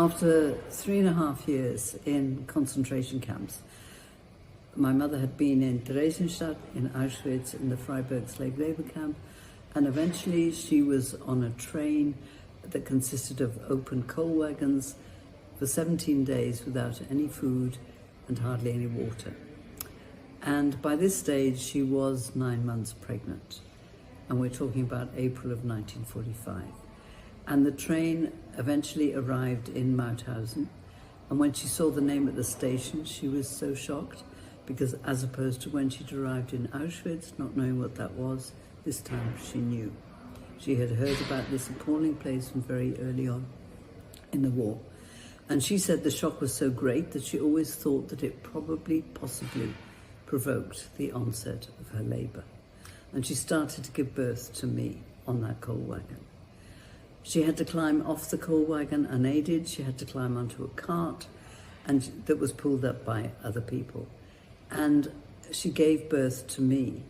After 3.5 years in concentration camps, my mother had been in Theresienstadt, in Auschwitz, in the Freiburg slave labor camp, and eventually she was on a train that consisted of open coal wagons for 17 days without any food and hardly any water. And by this stage, she was 9 months pregnant. And we're talking about April of 1945. And the train eventually arrived in Mauthausen. And when she saw the name at the station, she was so shocked, because as opposed to when she'd arrived in Auschwitz, not knowing what that was, this time she knew. She had heard about this appalling place from very early on in the war. And she said the shock was so great that she always thought that it possibly provoked the onset of her labour. And she started to give birth to me on that coal wagon. She had to climb off the coal wagon unaided. She had to climb onto a cart and that was pulled up by other people. And she gave birth to me.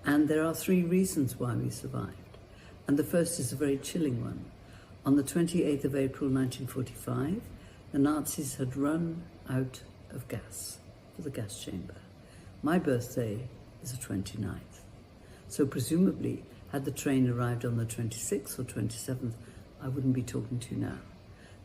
And there are 3 reasons why we survived. And the first is a very chilling one. On the 28th of April 1945, the Nazis had run out of gas for the gas chamber. My birthday is the 29th. So presumably, had the train arrived on the 26th or 27th, I wouldn't be talking to you now.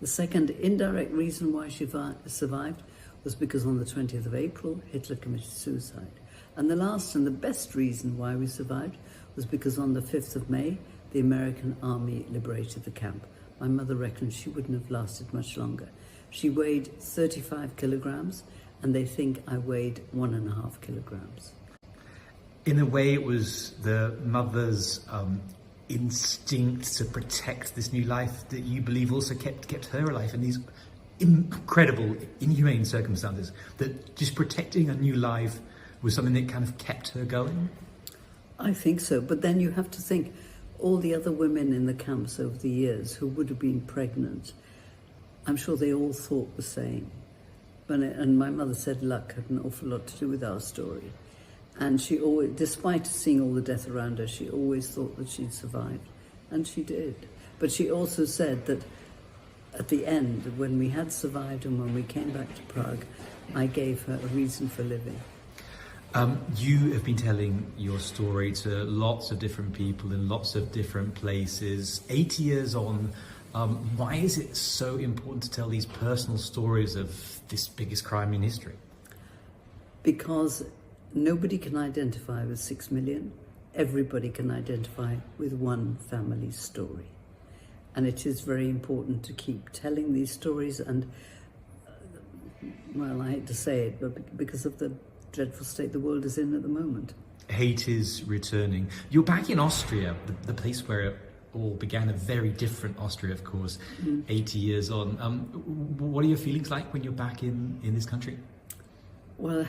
The second indirect reason why she survived was because on the 20th of April, Hitler committed suicide. And the last and the best reason why we survived was because on the 5th of May, the American army liberated the camp. My mother reckoned she wouldn't have lasted much longer. She weighed 35 kilograms, and they think I weighed 1.5 kilograms. In a way, it was the mother's instinct to protect this new life that you believe also kept her alive in these incredible, inhumane circumstances, that just protecting a new life was something that kind of kept her going? I think so, but then you have to think all the other women in the camps over the years who would have been pregnant, I'm sure they all thought the same. And my mother said luck had an awful lot to do with our story. And she always, despite seeing all the death around her, she always thought that she'd survived. And she did. But she also said that at the end, when we had survived and when we came back to Prague, I gave her a reason for living. You have been telling your story to lots of different people in lots of different places. 80 years on, why is it so important to tell these personal stories of this biggest crime in history? Because nobody can identify with 6 million. Everybody can identify with one family's story. And it is very important to keep telling these stories. And, well, I hate to say it, but because of the dreadful state the world is in at the moment. Hate is returning. You're back in Austria, the place where it all began, a very different Austria, of course, 80 years on. What are your feelings like when you're back in this country? Well,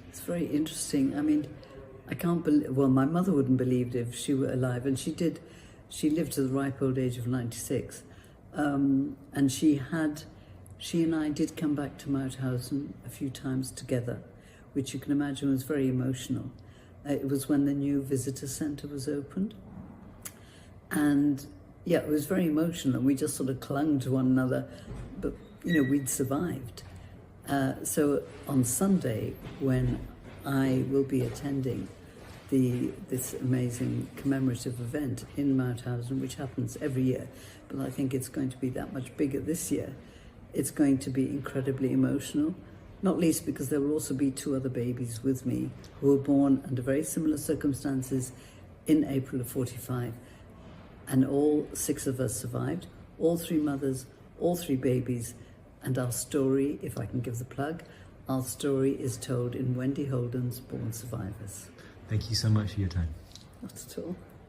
it's very interesting. I mean, I can't believe, well, my mother wouldn't believe it if she were alive, and she did. She lived to the ripe old age of 96. And she and I did come back to Mauthausen a few times together, which you can imagine was very emotional. It was when the new visitor centre was opened. And yeah, it was very emotional, and we just sort of clung to one another, but you know, we'd survived. So on Sunday, when I will be attending this amazing commemorative event in Mauthausen, which happens every year, but I think it's going to be that much bigger this year, it's going to be incredibly emotional, not least because there will also be 2 other babies with me who were born under very similar circumstances in April of 45. And all 6 of us survived, all 3 mothers, all 3 babies, and our story, if I can give the plug, our story is told in Wendy Holden's Born Survivors. Thank you so much for your time. Not at all.